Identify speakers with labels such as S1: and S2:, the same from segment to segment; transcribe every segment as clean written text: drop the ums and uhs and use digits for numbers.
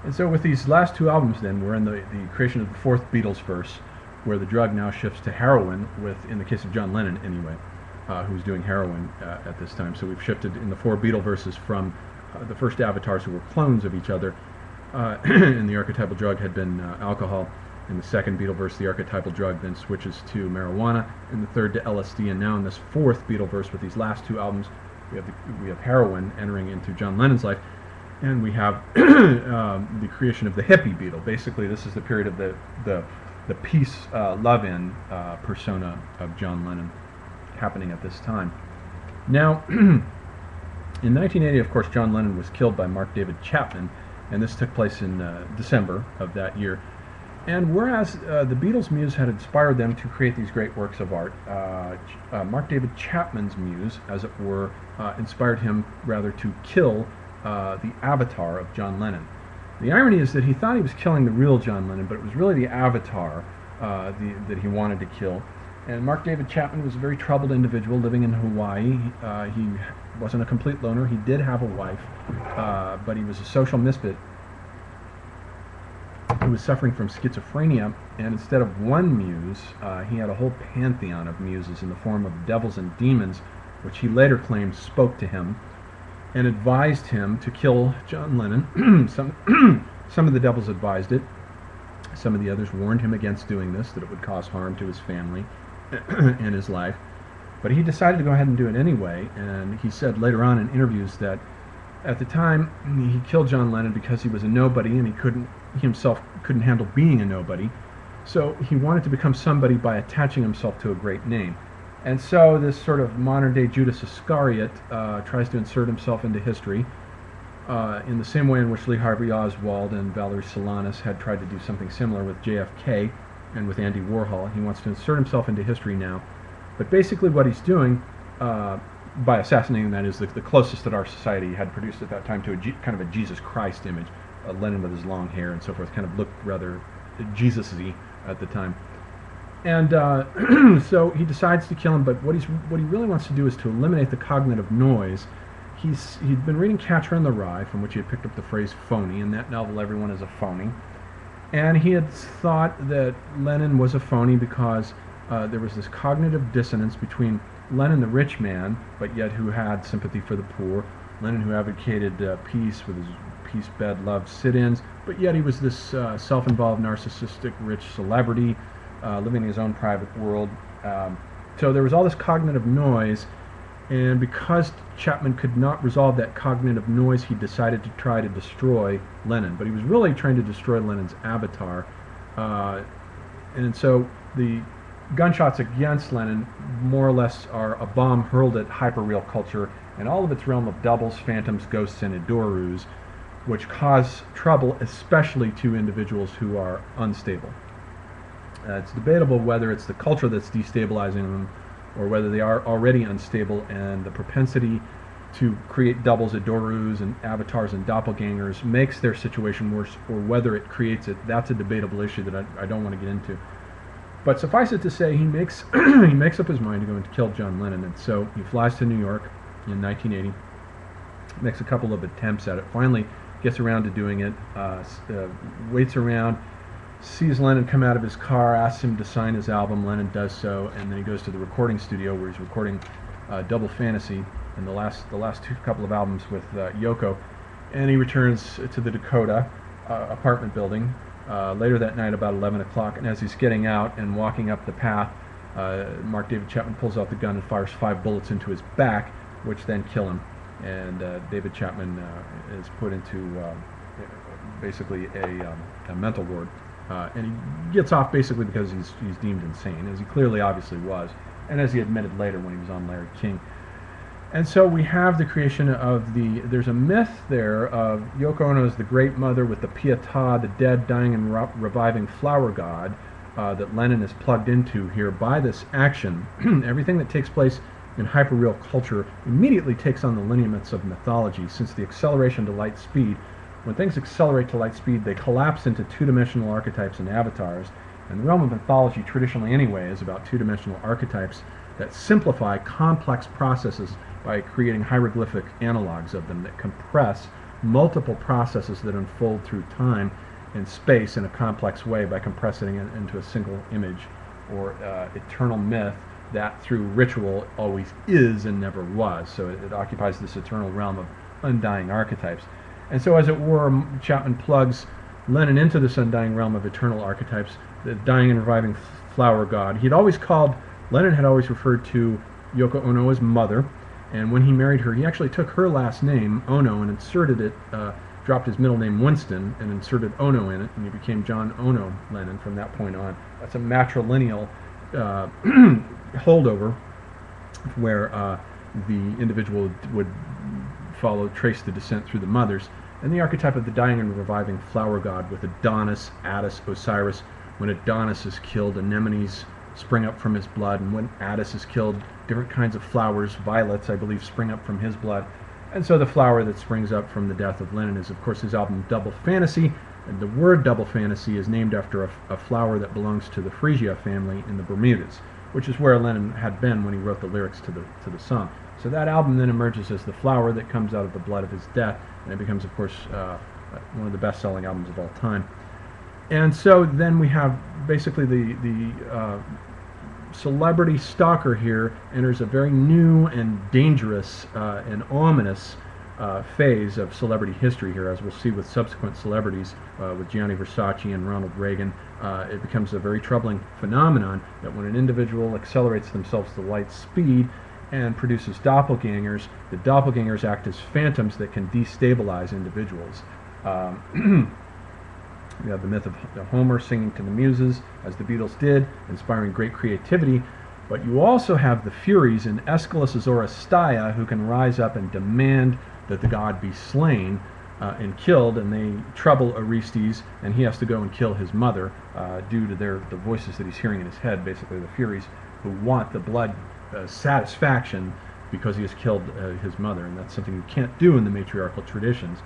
S1: And so with these last two albums then, we're in the creation of the fourth Beatles verse, where the drug now shifts to heroin, in the case of John Lennon anyway, who's doing heroin at this time. So we've shifted in the four Beatle verses from the first avatars who were clones of each other, and the archetypal drug had been alcohol. In the second Beatle verse, the archetypal drug then switches to marijuana, in the third to LSD, and now in this fourth Beatle verse with these last two albums, we have heroin entering into John Lennon's life, and we have the creation of the hippie Beatle. Basically, this is the period of the peace, love-in persona of John Lennon happening at this time. Now, in 1980, of course, John Lennon was killed by Mark David Chapman, and this took place in December of that year. And whereas the Beatles' muse had inspired them to create these great works of art, Mark David Chapman's muse, as it were, inspired him rather to kill the avatar of John Lennon. The irony is that he thought he was killing the real John Lennon, but it was really the avatar that he wanted to kill. And Mark David Chapman was a very troubled individual living in Hawaii. He wasn't a complete loner. He did have a wife, but he was a social misfit who was suffering from schizophrenia, and instead of one muse, he had a whole pantheon of muses in the form of devils and demons, which he later claimed spoke to him and advised him to kill John Lennon. Some of the devils advised it. Some of the others warned him against doing this, that it would cause harm to his family and his life. But he decided to go ahead and do it anyway, and he said later on in interviews that at the time he killed John Lennon because he was a nobody, and he himself couldn't handle being a nobody. So he wanted to become somebody by attaching himself to a great name. And so this sort of modern-day Judas Iscariot tries to insert himself into history in the same way in which Lee Harvey Oswald and Valerie Solanas had tried to do something similar with JFK and with Andy Warhol. He wants to insert himself into history now. But basically what he's doing, by assassinating, that is, the closest that our society had produced at that time to kind of a Jesus Christ image, Lenin with his long hair and so forth, kind of looked rather Jesus-y at the time. And so he decides to kill him, but what he really wants to do is to eliminate the cognitive noise. He'd been reading Catcher in the Rye, from which he had picked up the phrase phony. In that novel, everyone is a phony. And he had thought that Lennon was a phony because there was this cognitive dissonance between Lennon, the rich man, but yet who had sympathy for the poor, Lennon, who advocated peace with his peace bed love sit-ins, but yet he was this self-involved, narcissistic, rich celebrity living in his own private world. So there was all this cognitive noise, and because Chapman could not resolve that cognitive noise, he decided to try to destroy Lennon. But he was really trying to destroy Lennon's avatar. And so the gunshots against Lennon more or less are a bomb hurled at hyperreal culture and all of its realm of doubles, phantoms, ghosts, and adorus, which cause trouble especially to individuals who are unstable. It's debatable whether it's the culture that's destabilizing them or whether they are already unstable, and the propensity to create doubles, adorus, and avatars and doppelgangers makes their situation worse, or whether it creates it. That's a debatable issue that I don't want to get into. But suffice it to say, he makes up his mind to go and kill John Lennon, and so he flies to New York in 1980, makes a couple of attempts at it, finally gets around to doing it, waits around, sees Lennon come out of his car, asks him to sign his album. Lennon does so, and then he goes to the recording studio where he's recording Double Fantasy and the last couple of albums with Yoko, and he returns to the Dakota apartment building later that night about 11 o'clock, and as he's getting out and walking up the path, Mark David Chapman pulls out the gun and fires 5 bullets into his back, which then kill him, and David Chapman is put into basically a mental ward. And he gets off basically because he's deemed insane, as he clearly obviously was, and as he admitted later when he was on Larry King. And so we have the creation of there's a myth there of Yoko Ono as the great mother with the Pietà, the dead, dying, and reviving flower god that Lennon is plugged into here by this action. Everything that takes place in hyperreal culture immediately takes on the lineaments of mythology, since the acceleration to light speed. When things accelerate to light speed, they collapse into two-dimensional archetypes and avatars, and the realm of mythology traditionally anyway is about two-dimensional archetypes that simplify complex processes by creating hieroglyphic analogs of them that compress multiple processes that unfold through time and space in a complex way by compressing it into a single image or eternal myth that through ritual always is and never was. So it occupies this eternal realm of undying archetypes. And so, as it were, Chapman plugs Lennon into this undying realm of eternal archetypes, the dying and reviving flower god. Lennon had always referred to Yoko Ono as mother, and when he married her, he actually took her last name, Ono, and inserted it, dropped his middle name Winston, and inserted Ono in it, and he became John Ono Lennon from that point on. That's a matrilineal holdover where the individual would trace the descent through the mothers. And the archetype of the dying and reviving flower god with Adonis, Attis, Osiris. When Adonis is killed, anemones spring up from his blood, and when Attis is killed, different kinds of flowers, violets, I believe, spring up from his blood. And so the flower that springs up from the death of Lennon is, of course, his album Double Fantasy. And the word Double Fantasy is named after a flower that belongs to the Phrygia family in the Bermudas, which is where Lennon had been when he wrote the lyrics to the song. So that album then emerges as the flower that comes out of the blood of his death, and it becomes, of course, one of the best-selling albums of all time. And so then we have basically the celebrity stalker here enters a very new and dangerous and ominous phase of celebrity history here, as we'll see with subsequent celebrities, with Gianni Versace and Ronald Reagan. It becomes a very troubling phenomenon that when an individual accelerates themselves to light speed and produces doppelgangers, the doppelgangers act as phantoms that can destabilize individuals. You have the myth of Homer singing to the muses, as the Beatles did, inspiring great creativity. But you also have the Furies in Aeschylus's Oresteia, who can rise up and demand that the god be slain and killed, and they trouble Orestes, and he has to go and kill his mother due to the voices that he's hearing in his head, basically the Furies, who want the blood satisfaction because he has killed his mother, and that's something you can't do in the matriarchal traditions.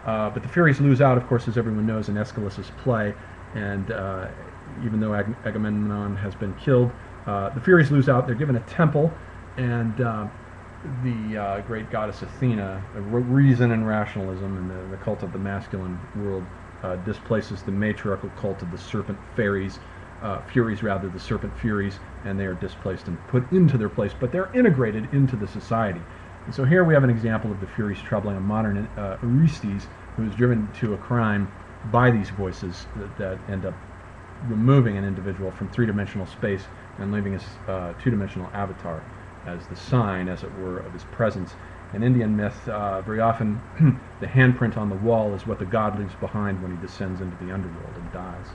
S1: But the Furies lose out, of course, as everyone knows, in Aeschylus's play, and even though Agamemnon has been killed, the Furies lose out. They're given a temple, and the great goddess Athena, reason and rationalism, and the cult of the masculine world displaces the matriarchal cult of the serpent Furies, the serpent Furies, and they are displaced and put into their place, but they're integrated into the society. And so here we have an example of the Furies troubling a modern Orestes who is driven to a crime by these voices that end up removing an individual from three-dimensional space and leaving his two-dimensional avatar as the sign, as it were, of his presence. In Indian myth, very often the handprint on the wall is what the god leaves behind when he descends into the underworld and dies.